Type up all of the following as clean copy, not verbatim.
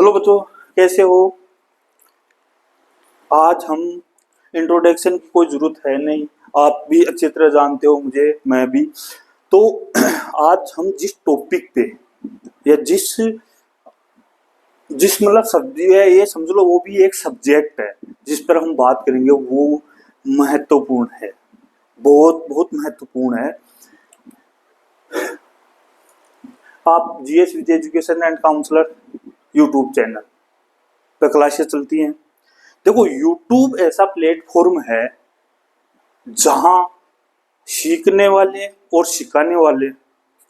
Hello बच्चों, कैसे हो? आज हम इंट्रोडक्शन की कोई ज़रूरत है नहीं, आप भी अच्छी तरह जानते हो मुझे, मैं भी। तो आज हम जिस टॉपिक पे या जिस जिस मतलब सब्जी है, ये समझ लो वो भी एक सब्जेक्ट है जिस पर हम बात करेंगे, वो महत्वपूर्ण है, बहुत बहुत महत्वपूर्ण है। आप GS with education and counsellor YouTube channel पर क्लासेस चलती हैं। देखो, यूट्यूब ऐसा प्लेटफॉर्म है जहां सीखने वाले और सिखाने वाले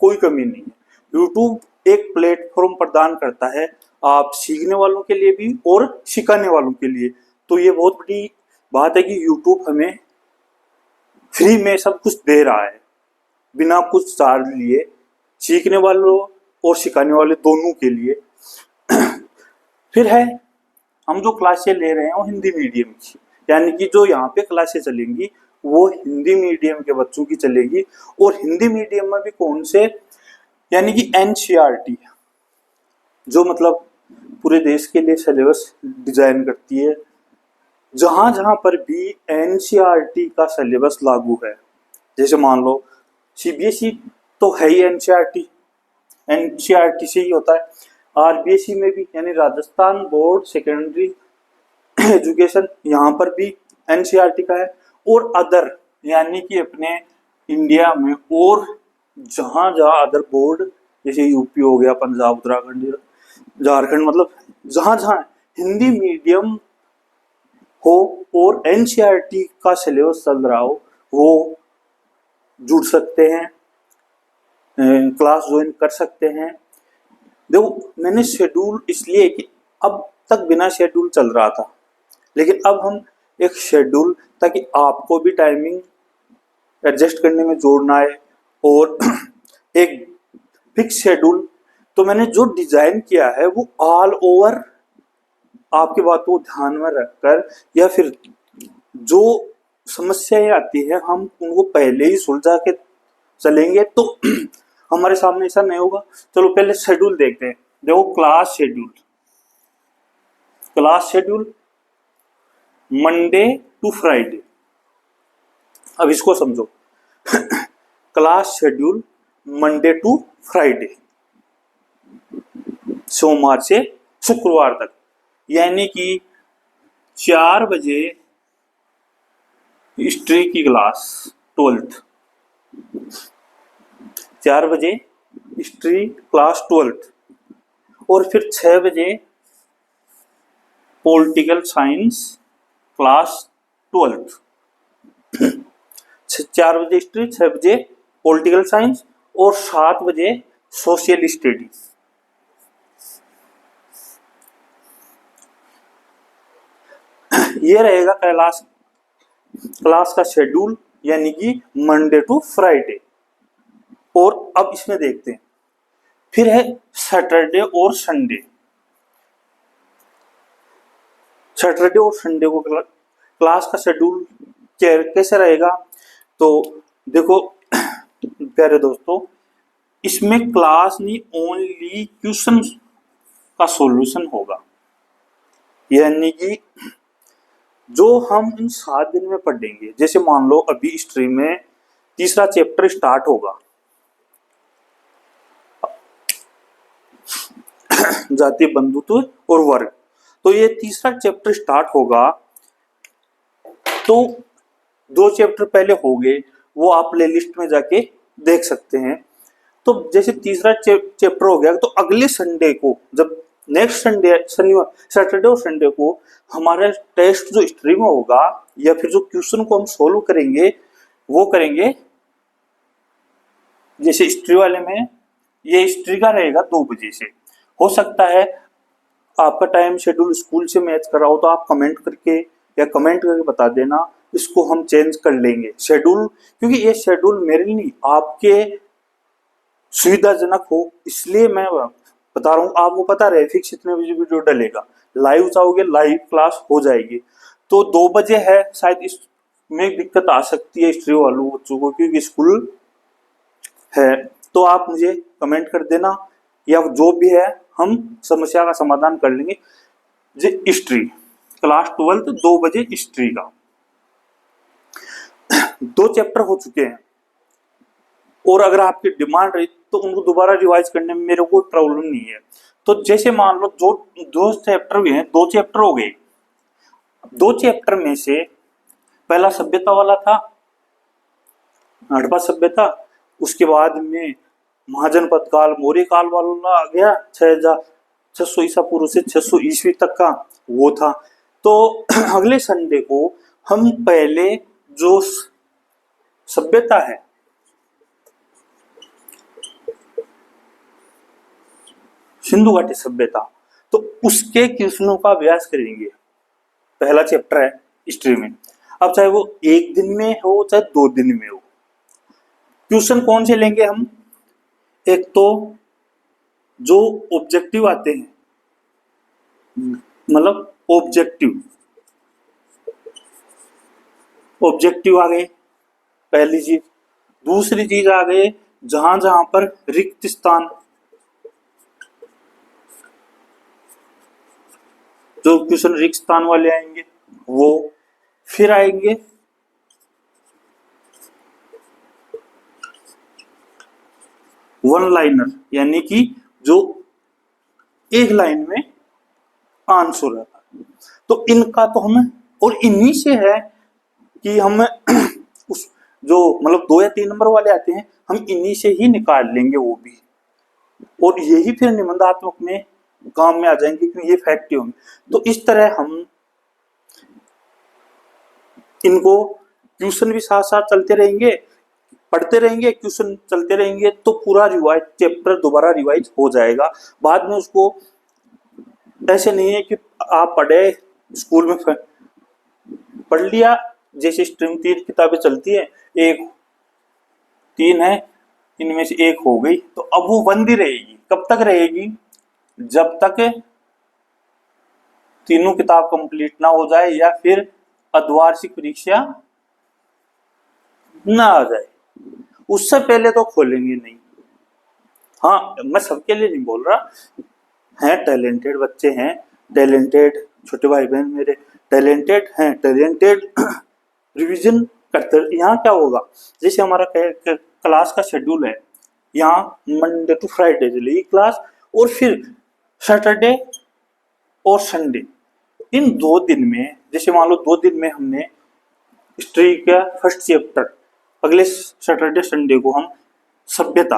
कोई कमी नहीं है। यूट्यूब एक प्लेटफॉर्म प्रदान करता है, आप सीखने वालों के लिए भी और सिखाने वालों के लिए। तो ये बहुत बड़ी बात है कि यूट्यूब हमें फ्री में सब कुछ दे रहा है, बिना कुछ चार्ज लिए, सीखने वालों और सिखाने वाले दोनों के लिए। फिर है, हम जो क्लासें ले रहे हैं वो हिंदी मीडियम की, यानी कि जो यहाँ पे क्लासें चलेंगी वो हिंदी मीडियम के बच्चों की चलेगी। और हिंदी मीडियम में भी कौन से, यानी कि एनसीईआरटी, जो मतलब पूरे देश के लिए सिलेबस डिजाइन करती है। जहां जहां पर भी एनसीईआरटी का सिलेबस लागू है, जैसे मान लो सीबीएसई तो है ही एनसीईआरटी, एनसीईआरटी से ही होता है। आरबीएसई में भी, यानी राजस्थान बोर्ड सेकेंडरी एजुकेशन, यहाँ पर भी एनसीईआरटी का है। और अदर, यानी कि अपने इंडिया में और जहाँ जहाँ अदर बोर्ड, जैसे यूपी हो गया, पंजाब, उत्तराखंड, झारखंड, मतलब जहाँ जहाँ हिंदी मीडियम हो और एनसीईआरटी का सिलेबस चल रहा हो, वो जुड़ सकते हैं, क्लास ज्वाइन कर सकते हैं। देखो, मैंने शेड्यूल इसलिए कि अब तक बिना शेड्यूल चल रहा था, लेकिन अब हम एक शेड्यूल, ताकि आपको भी टाइमिंग एडजस्ट करने में जोड़ना है, और एक फिक्स शेड्यूल। तो मैंने जो डिजाइन किया है वो ऑल ओवर आपकी बात को ध्यान में रखकर, या फिर जो समस्याएं आती है हम उनको पहले ही सुलझा के चलेंगे, तो हमारे सामने ऐसा नहीं होगा। चलो पहले शेड्यूल देखते हैं। देखो, class schedule Monday to Friday. अब इसको समझो, class schedule Monday to Friday, सोमवार से शुक्रवार तक, यानी कि 4 बजे हिस्ट्री की क्लास 12th, 4 बजे हिस्ट्री क्लास 12th, और फिर 6 बजे पॉलिटिकल साइंस क्लास 12th। 4 बजे हिस्ट्री, 6 बजे पॉलिटिकल साइंस और 7 बजे सोशल स्टडीज। ये रहेगा क्लास का शेड्यूल, यानी कि मंडे टू फ्राइडे। और अब इसमें देखते हैं, फिर है सैटरडे और संडे। सैटरडे और संडे को क्लास का शेड्यूल कैसे रहेगा? तो देखो प्यारे दोस्तों, इसमें क्लास नहीं, ओनली क्वेश्चन का सॉल्यूशन होगा। यानी कि जो हम इन 7 दिन में पढ़ेंगे, जैसे मान लो अभी हिस्ट्री में तीसरा चैप्टर स्टार्ट होगा, जातीय बंधुत्व और वर्ग। तो ये तीसरा चैप्टर स्टार्ट होगा, तो 2 चैप्टर पहले हो गए, वो आप प्ले लिस्ट में जाके देख सकते हैं। तो जैसे तीसरा चैप्टर हो गया, तो अगले संडे को, जब नेक्स्ट संडे, शनिवार, सैटरडे और संडे को हमारा टेस्ट जो हिस्ट्री में होगा, या फिर जो क्वेश्चन को हम सोल्व करेंगे वो करेंगे। जैसे हिस्ट्री वाले में ये हिस्ट्री का रहेगा 2 बजे से। हो सकता है आपका टाइम शेड्यूल स्कूल से मैच कर रहा हो, तो आप कमेंट करके बता देना, इसको हम चेंज कर लेंगे शेड्यूल। क्योंकि ये शेड्यूल मेरे लिए नहीं, आपके सुविधाजनक हो, इसलिए मैं बता रहा हूँ। आपको पता रहे फिक्स इतने बजे वीडियो डलेगा, लाइव चाहोगे लाइव क्लास हो जाएगी। तो 2 बजे है, शायद इसमें दिक्कत आ सकती है हिस्ट्री वालों बच्चों को, क्योंकि स्कूल है। तो आप मुझे कमेंट कर देना, या जो भी है हम समस्या का समाधान कर लेंगे। जे हिस्ट्री क्लास 12 2 बजे हिस्ट्री का 2 चैप्टर हो चुके हैं, और अगर आपकी डिमांड रही तो उनको दोबारा रिवाइज करने में मेरे को कोई प्रॉब्लम नहीं है। तो जैसे मान लो जो 2 चैप्टर भी हैं, 2 चैप्टर हो गए, 2 चैप्टर में से पहला सभ्यता वाला था, हड़प्पा सभ्यता, उसके बाद में महाजनपद काल मौर्य काल वाला आ गया 6600 ईसा पूर्व से 600 ईस्वी तक का वो था। तो अगले संडे को हम पहले जो सभ्यता है सिंधु घाटी सभ्यता, तो उसके क्वेश्चनों का अभ्यास करेंगे। पहला चैप्टर है हिस्ट्री में। अब चाहे वो 1 दिन में हो चाहे 2 दिन में हो, क्वेश्चन कौन से लेंगे हम? एक तो जो ऑब्जेक्टिव आते हैं, मतलब ऑब्जेक्टिव आ गए पहली चीज। दूसरी चीज आ गए जहां जहां पर रिक्त स्थान, जो क्वेश्चन रिक्त स्थान वाले आएंगे वो। फिर आएंगे वन लाइनर, यानी कि जो एक लाइन में आंसर है। तो इनका तो हमें, और इन्हीं से है कि हम उस जो मतलब 2 या 3 नंबर वाले आते हैं, हम इन्हीं से ही निकाल लेंगे वो भी, और यही फिर निबंधात्मक में काम में आ जाएंगे क्योंकि ये फैक्ट होंगे। तो इस तरह हम इनको क्वेश्चन भी साथ साथ चलते रहेंगे, पढ़ते रहेंगे, क्वेश्चन चलते रहेंगे, तो पूरा रिवाइज चैप्टर दोबारा रिवाइज हो जाएगा। बाद में उसको ऐसे नहीं है कि आप पढ़े स्कूल में पढ़ लिया, जैसे स्ट्रीम 3 किताबें चलती है, 3 है, इनमें से 1 हो गई, तो अब वो बंदी रहेगी। कब तक रहेगी? जब तक तीनों किताब कंप्लीट ना हो जाए या फिर अर्धवार्षिक परीक्षा ना आ जाए, उससे पहले तो खोलेंगे नहीं। हाँ, मैं सबके लिए नहीं बोल रहा, हैं टैलेंटेड बच्चे हैं, टैलेंटेड छोटे भाई बहन मेरे टैलेंटेड हैं, टैलेंटेड रिवीजन करते। यहाँ क्या होगा, जैसे हमारा क्लास का शेड्यूल है, यहाँ मंडे टू फ्राइडे चलेगी क्लास, और फिर सैटरडे और संडे, इन 2 दिन में, जैसे मान लो 2 दिन में हमने हिस्ट्री का फर्स्ट चैप्टर, अगले सैटरडे संडे को हम सभ्यता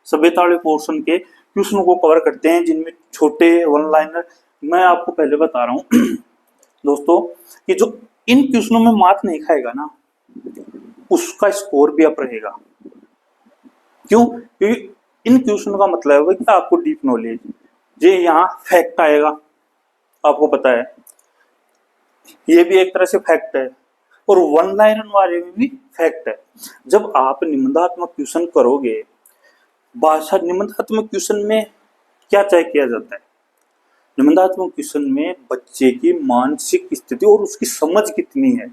वाले पोर्शन के क्वेश्चनों को कवर करते हैं, जिनमें छोटे वन लाइनर। मैं आपको पहले बता रहा हूँ दोस्तों कि जो इन क्वेश्चनों में मार्क नहीं खाएगा ना, उसका स्कोर भी अप रहेगा। क्यों? क्योंकि इन क्वेश्चन का मतलब है कि आपको डीप नॉलेज, ये यहाँ फैक्ट आएगा, आपको पता है, ये भी एक तरह से फैक्ट है, और वन लाइनर वाले में भी फैक्ट है। जब आप निबंधात्मक क्वेश्चन करोगे, भाषा निबंधात्मक क्वेश्चन में क्या तय किया जाता है? निबंधात्मक क्वेश्चन में बच्चे की मानसिक स्थिति और उसकी समझ कितनी है,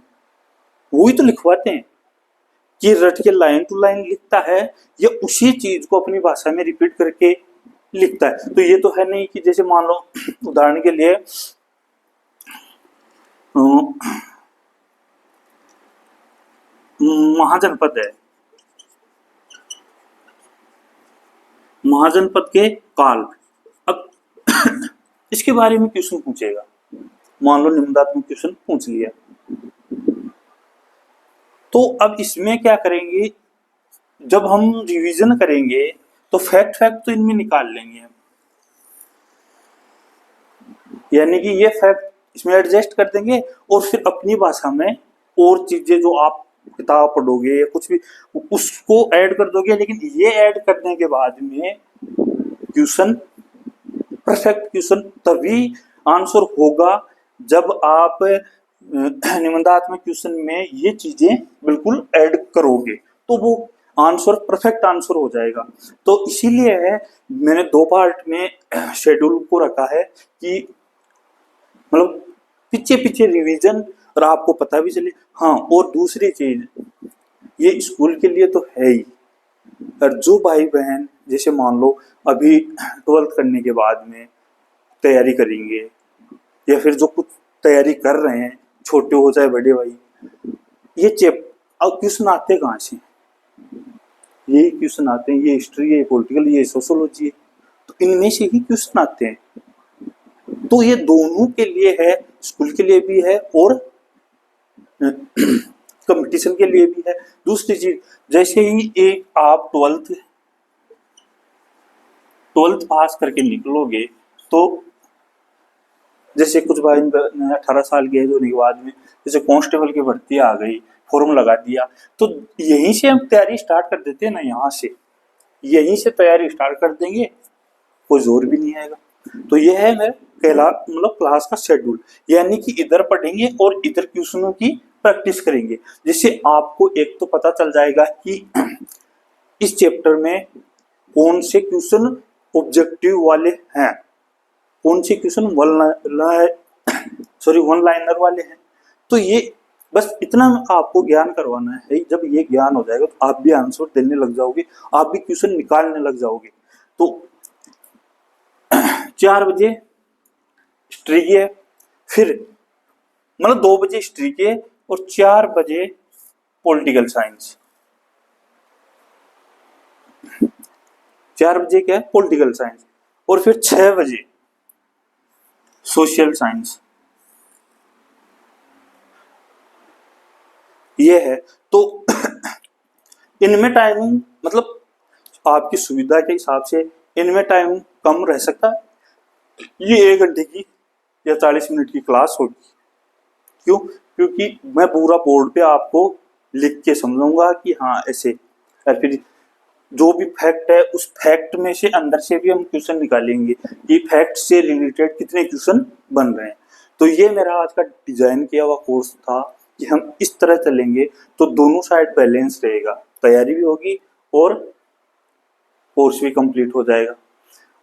वही तो लिखवाते हैं। कि रट के लाइन टू लाइन लिखता है या उसी चीज को अपनी भाषा में रिपीट करके लिखता है। तो ये तो है नहीं कि जैसे मान लो उदाहरण के लिए महाजनपद है, महाजनपद के काल, अब इसके बारे में क्वेश्चन पूछेगा, मान लो निबंधात्मक क्वेश्चन पूछ लिया, तो अब इसमें क्या करेंगे, जब हम रिवीजन करेंगे तो फैक्ट तो इनमें निकाल लेंगे हम, यानी कि ये फैक्ट इसमें एडजस्ट कर देंगे, और फिर अपनी भाषा में और चीजें जो आप किताब पढ़ोगे या कुछ भी उसको ऐड कर दोगे। लेकिन ये ऐड करने के बाद में क्वेश्चन परफेक्ट क्वेश्चन तभी आंसर होगा जब आप निबंधात्मक क्वेश्चन में ये चीजें बिल्कुल ऐड करोगे, तो वो आंसर परफेक्ट आंसर हो जाएगा। तो इसीलिए है मैंने 2 पार्ट में शेड्यूल को रखा है कि मतलब पीछे रिवीजन और आपको पता भी चले। हाँ, और दूसरी चीज, ये स्कूल के लिए तो है ही, और जो भाई बहन जैसे मान लो अभी 12th करने के बाद में तैयारी करेंगे, या फिर जो कुछ तैयारी कर रहे हैं, छोटे हो चाहे बड़े भाई, ये चैप अब क्वेश्चन आते कहाँ से? ये क्वेश्चन आते हैं, ये हिस्ट्री है, ये पॉलिटिकल, ये सोशोलॉजी है, तो इनमें से ही क्वेश्चन आते हैं। तो ये दोनों के लिए है, स्कूल के लिए भी है और कंपटीशन के लिए भी है। दूसरी चीज, जैसे ही एक आप 12th पास करके निकलोगे, तो जैसे कुछ भाई 18 साल की एज होने के बाद में जैसे कांस्टेबल की भर्ती आ गई, फॉर्म लगा दिया, तो यहीं से हम तैयारी स्टार्ट कर देते हैं ना, यहाँ से यहीं से तैयारी स्टार्ट कर देंगे, कोई जोर भी नहीं आएगा। तो यह है मेरा मतलब क्लास का शेड्यूल, यानी कि इधर पढ़ेंगे और इधर क्वेश्चनों की प्रैक्टिस करेंगे, जिससे आपको एक तो पता चल जाएगा कि इस चैप्टर में कौन से क्वेश्चन ऑब्जेक्टिव वाले हैं, कौन से क्वेश्चन वन लाइनर वाले हैं। तो ये बस इतना आपको ज्ञान करवाना है। जब ये ज्ञान हो जाएगा तो आप भी आंसर देने लग जाओगे, आप भी क्वेश्चन निकालने लग जाओगे। तो 4 बजे हिस्ट्री की है, फिर मतलब 2 बजे हिस्ट्री की है और 4 बजे पॉलिटिकल साइंस। 4 बजे क्या है? Political science. और फिर 6 बजे सोशल साइंस। ये है। तो इनमें टाइमिंग मतलब आपकी सुविधा के हिसाब से इनमें टाइम कम रह सकता है। ये 1 घंटे की या 40 मिनट की क्लास होगी। क्यों? क्योंकि मैं पूरा बोर्ड पे आपको लिख के समझाऊंगा कि हाँ ऐसे, या फिर जो भी फैक्ट है उस फैक्ट में से अंदर से भी हम क्वेश्चन निकालेंगे कि फैक्ट से रिलेटेड कितने क्वेश्चन बन रहे हैं। तो ये मेरा आज का डिजाइन किया हुआ कोर्स था कि हम इस तरह चलेंगे तो दोनों साइड बैलेंस रहेगा, तैयारी भी होगी और कोर्स भी कंप्लीट हो जाएगा।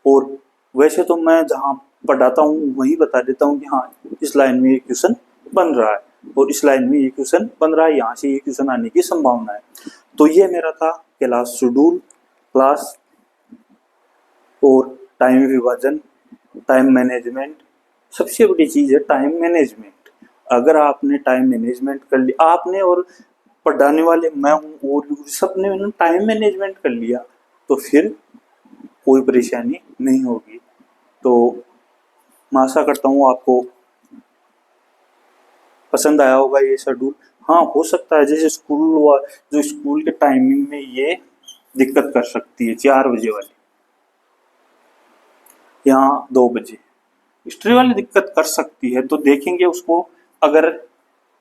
और वैसे तो मैं जहाँ पढ़ाता हूँ वही बता देता हूँ कि हाँ इस लाइन में ये क्वेश्चन बन रहा है और इस लाइन में ये क्वेश्चन बन रहा है, यहाँ से ये क्वेश्चन आने की संभावना है। तो ये मेरा था क्लास शेड्यूल, क्लास और टाइम विभाजन, टाइम मैनेजमेंट। सबसे बड़ी चीज़ है टाइम मैनेजमेंट। अगर आपने टाइम मैनेजमेंट कर लिया, आपने और पढ़ाने वाले मैं हूँ और सबने टाइम मैनेजमेंट कर लिया, तो फिर कोई परेशानी नहीं होगी। तो मैं आशा करता हूँ आपको पसंद आया होगा ये शेड्यूल। हाँ, हो सकता है जैसे जो स्कूल के टाइमिंग में ये दिक्कत कर सकती है, 4 बजे वाली, यहाँ 2 बजे हिस्ट्री वाली दिक्कत कर सकती है। तो देखेंगे उसको। अगर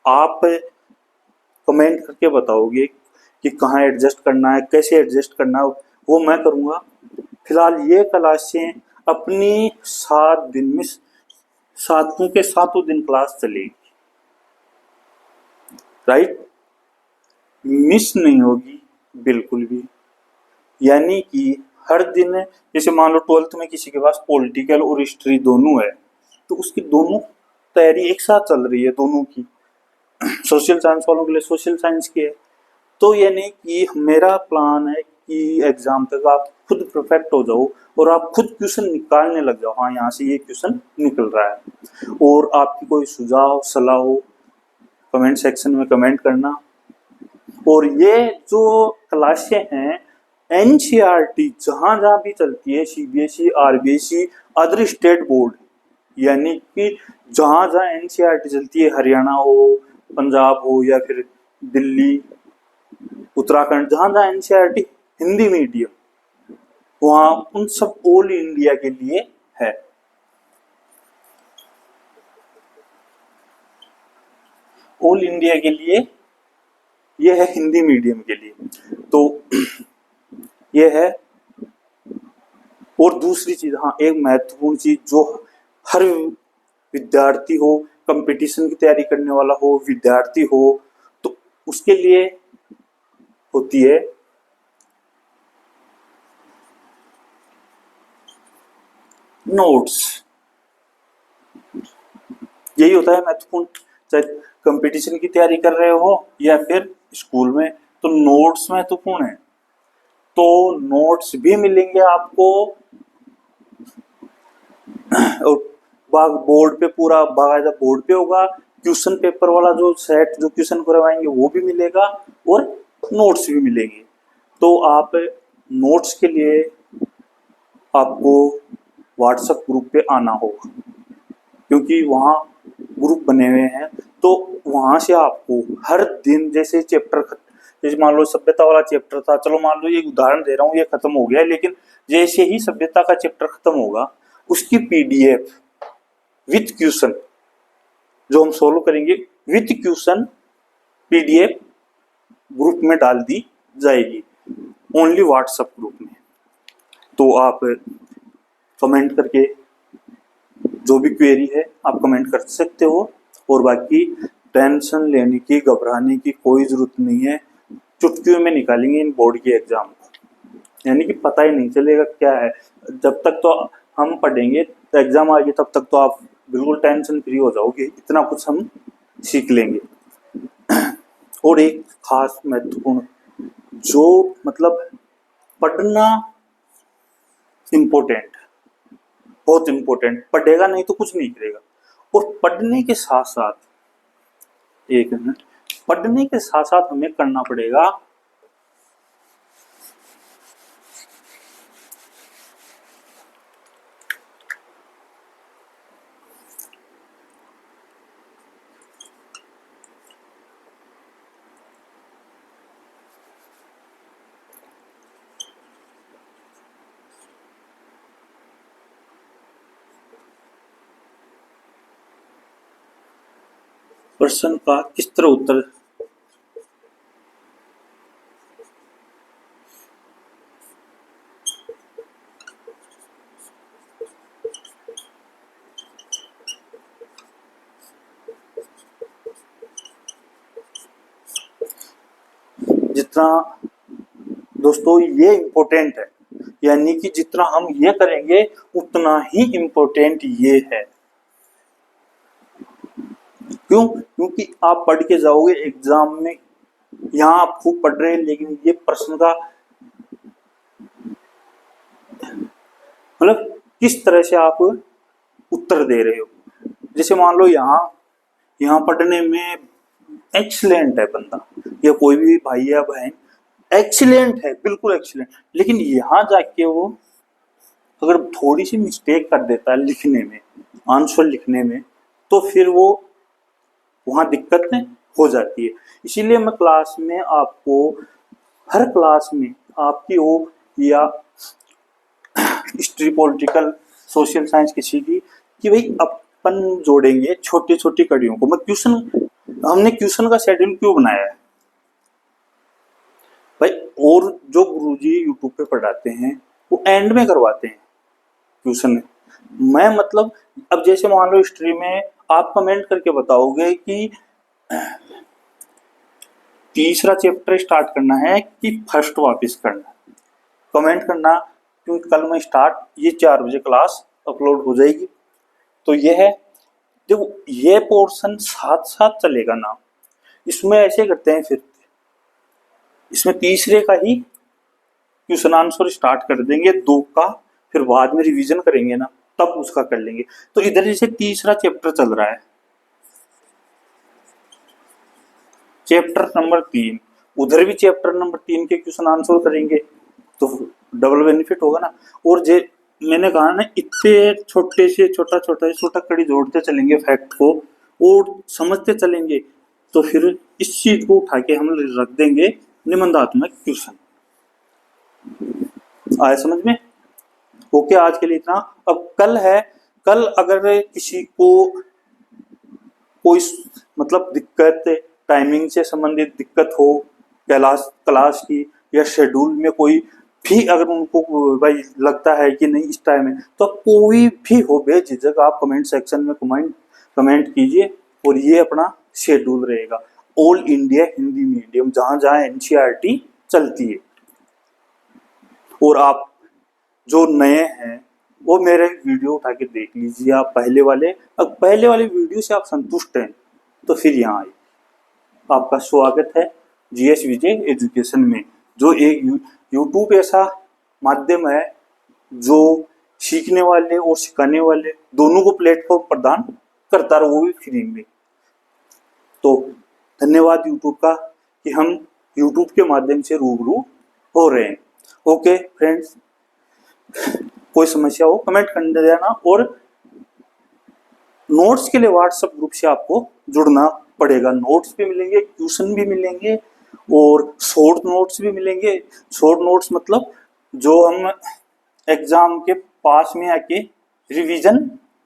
आप कमेंट करके बताओगे कि कहाँ एडजस्ट करना है, कैसे एडजस्ट करना है, वो मैं करूँगा। फिलहाल ये क्लासें अपनी 7 दिन में, सातों के सातों दिन क्लास चलेगी, राइट? मिस नहीं होगी बिल्कुल भी। यानी कि हर दिन, जैसे मान लो 12th में किसी के पास पॉलिटिकल और हिस्ट्री दोनों है, तो उसकी दोनों तैयारी एक साथ चल रही है दोनों की। सोशल साइंस वालों के लिए सोशल साइंस की है। तो यानी कि मेरा प्लान है कि एग्जाम तक आप खुद परफेक्ट हो जाओ और आप खुद क्वेश्चन निकालने लग जाओ, हाँ यहाँ से ये क्वेश्चन निकल रहा है। और आपकी कोई सुझाव सलाह हो कमेंट सेक्शन में कमेंट करना। और ये जो क्लासें हैं एनसीईआरटी जहाँ जहाँ भी चलती है, CBSE, RBSE, other state board, यानी कि जहाँ जहाँ एनसीईआरटी चलती है, हरियाणा हो, पंजाब हो या फिर दिल्ली, उत्तराखंड, जहाँ जहाँ एनसीईआरटी हिंदी मीडियम, वहाँ उन सब ऑल इंडिया के लिए है। ऑल इंडिया के लिए ये है, हिंदी मीडियम के लिए। तो ये है। और दूसरी चीज, हाँ एक महत्वपूर्ण चीज जो हर विद्यार्थी हो, कंपटीशन की तैयारी करने वाला हो, विद्यार्थी हो, तो उसके लिए होती है नोट्स। यही होता है महत्वपूर्ण, चाहे कंपटीशन की तैयारी कर रहे हो या फिर स्कूल में, तो नोट्स महत्वपूर्ण है। तो नोट्स भी मिलेंगे आपको, और बोर्ड पे पूरा बाकायदा बोर्ड पे होगा, क्वेश्चन पेपर वाला जो सेट जो क्वेश्चन करवाएंगे वो भी मिलेगा, और नोट्स भी मिलेंगे। तो आप नोट्स के लिए आपको व्हाट्सएप ग्रुप पे आना होगा, क्योंकि वहाँ ग्रुप बने हुए हैं। तो वहाँ से आपको हर दिन जैसे चैप्टर, जैसे मान लो सभ्यता वाला चैप्टर था, चलो मान लो ये उदाहरण दे रहा हूँ, ये खत्म हो गया, लेकिन जैसे ही सभ्यता का चैप्टर खत्म होगा उसकी पीडीएफ विथ क्वेश्चन जो हम सोल्व करेंगे विथ क्वेश्चन पीडीएफ ग्रुप में डाल दी जाएगी, ओनली व्हाट्सएप ग्रुप में। तो आप कमेंट करके जो भी क्वेरी है आप कमेंट कर सकते हो, और बाकी टेंशन लेने की, घबराने की कोई जरूरत नहीं है। चुटकियों में निकालेंगे इन बोर्ड के एग्जाम को, यानी कि पता ही नहीं चलेगा क्या है। जब तक तो हम पढ़ेंगे तो एग्जाम आएगी, तब तक तो आप बिल्कुल टेंशन फ्री हो जाओगे, इतना कुछ हम सीख लेंगे। और एक खास महत्वपूर्ण जो मतलब पढ़ना इम्पोर्टेंट, बहुत इम्पोर्टेंट, पढ़ेगा नहीं तो कुछ नहीं करेगा। और पढ़ने के साथ साथ, एक मिनट, पढ़ने के साथ साथ हमें करना पड़ेगा प्रश्न का किस तरह उत्तर। जितना दोस्तों ये इम्पोर्टेंट है, यानी कि जितना हम ये करेंगे उतना ही इम्पोर्टेंट ये है। क्यों? क्योंकि आप पढ़ के जाओगे एग्जाम में, यहाँ आप खूब पढ़ रहे हैं, लेकिन ये प्रश्न का मतलब किस तरह से आप उत्तर दे रहे हो। जैसे मान लो यहाँ पढ़ने में एक्सीलेंट है बंदा, या कोई भी भाई या बहन एक्सीलेंट है, बिल्कुल एक्सीलेंट, लेकिन यहाँ जाके वो अगर थोड़ी सी मिस्टेक कर देता है लिखने में, आंसर लिखने में, तो फिर वो वहाँ दिक्कत हो जाती है। इसीलिए मैं क्लास में आपको, हर क्लास में आपकी हो या हिस्ट्री, पॉलिटिकल, सोशल साइंस किसी की, कि भाई अपन जोड़ेंगे छोटी छोटी कड़ियों को। मैं क्वेश्चन, हमने क्वेश्चन का शेड्यूल क्यों बनाया है भाई, और जो गुरुजी यूट्यूब पे पढ़ाते हैं वो एंड में करवाते हैं क्वेश्चन। मैं मतलब अब जैसे मान लो हिस्ट्री में आप कमेंट करके बताओगे कि तीसरा चैप्टर स्टार्ट करना है कि फर्स्ट वापस करना, कमेंट करना, क्योंकि कल मैं स्टार्ट, ये 4 बजे क्लास अपलोड हो जाएगी। तो ये है, देखो ये पोर्शन साथ साथ चलेगा ना, इसमें ऐसे करते हैं, फिर इसमें तीसरे का ही क्वेश्चन आंसर स्टार्ट कर देंगे, 2 का फिर बाद में रिवीजन करेंगे ना, तब उसका कर लेंगे। तो इधर जैसे तीसरा चैप्टर चल रहा है, चैप्टर नंबर 3, उधर भी चैप्टर नंबर 3 के क्वेश्चन आंसर करेंगे, तो डबल बेनिफिट होगा ना। और जे मैंने कहा ना, इतने छोटे से छोटा कड़ी जोड़ते चलेंगे फैक्ट को और समझते चलेंगे, तो फिर इस चीज को उठा के हम रख देंगे निबंधात्मक क्वेश्चन। आए समझ में? ओके, आज के लिए इतना। अब कल है, कल अगर किसी को कोई मतलब दिक्कत, टाइमिंग से संबंधित दिक्कत हो, क्लास की या शेड्यूल में कोई भी अगर उनको भाई लगता है कि नहीं इस टाइम है, तो कोई भी हो बेझिझक आप कमेंट सेक्शन में कमेंट कीजिए, और ये अपना शेड्यूल रहेगा। ऑल इंडिया हिंदी मीडियम, जहां जहां एनसीईआरटी चलती है। और आप जो नए हैं वो मेरे वीडियो उठा के देख लीजिए, आप पहले वाले वीडियो से आप संतुष्ट हैं तो फिर यहाँ आइए। आपका स्वागत है जीएस विजय एजुकेशन में, जो एक यूट्यूब ऐसा माध्यम है जो सीखने वाले और सिखाने वाले दोनों को प्लेटफॉर्म प्रदान करता है, वो भी फ्री में। तो धन्यवाद यूट्यूब का कि हम यूट्यूब के माध्यम से रूबरू हो रहे हैं। ओके फ्रेंड्स, कोई समस्या हो कमेंट कर देना, और नोट्स के लिए व्हाट्सएप ग्रुप से आपको जुड़ना पड़ेगा। नोट्स भी मिलेंगे, क्वेश्चन भी मिलेंगे और शॉर्ट नोट्स भी मिलेंगे। शॉर्ट नोट्स मतलब जो हम एग्जाम के पास में आके रिवीजन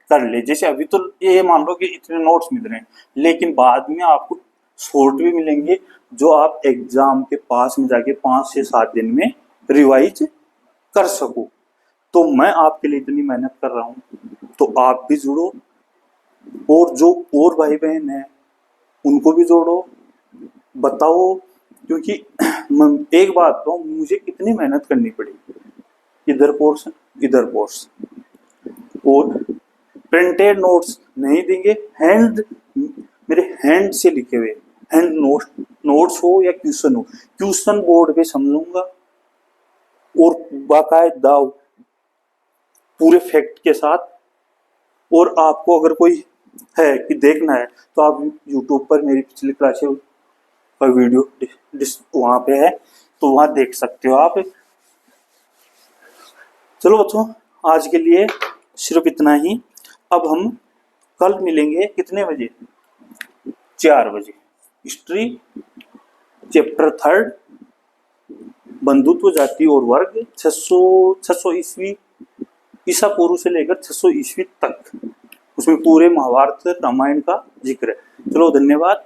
कर ले। जैसे अभी तो ये मान लो कि इतने नोट्स मिल रहे हैं, लेकिन बाद में आपको शॉर्ट भी मिलेंगे जो आप एग्जाम के पास में जाके 5 से 7 दिन में रिवाइज कर सको। तो मैं आपके लिए इतनी मेहनत कर रहा हूँ, तो आप भी जुड़ो, और जो और भाई बहन हैं उनको भी जोड़ो, बताओ। क्योंकि एक बात तो मुझे कितनी मेहनत करनी पड़ी, इधर पोर्शन इधर पोर्शन, और प्रिंटेड नोट्स नहीं देंगे, हैंड मेरे हैंड से लिखे हुए हैंड नोट्स हो या क्वेश्चन हो, क्वेश्चन बोर्ड पे समझूंगा और बाकायदा पूरे फैक्ट के साथ। और आपको अगर कोई है कि देखना है तो आप YouTube पर मेरी पिछली क्लासेस का वीडियो वहाँ पे है, तो वहाँ देख सकते हो आप। चलो बच्चों, आज के लिए सिर्फ इतना ही। अब हम कल मिलेंगे कितने बजे? 4 बजे। हिस्ट्री चैप्टर 3 बंधुत्व जाति और वर्ग 600 ईस्वी ईसा पूर्व से लेकर 600 ईस्वी तक, उसमें पूरे महाभारत रामायण का जिक्र है। चलो धन्यवाद।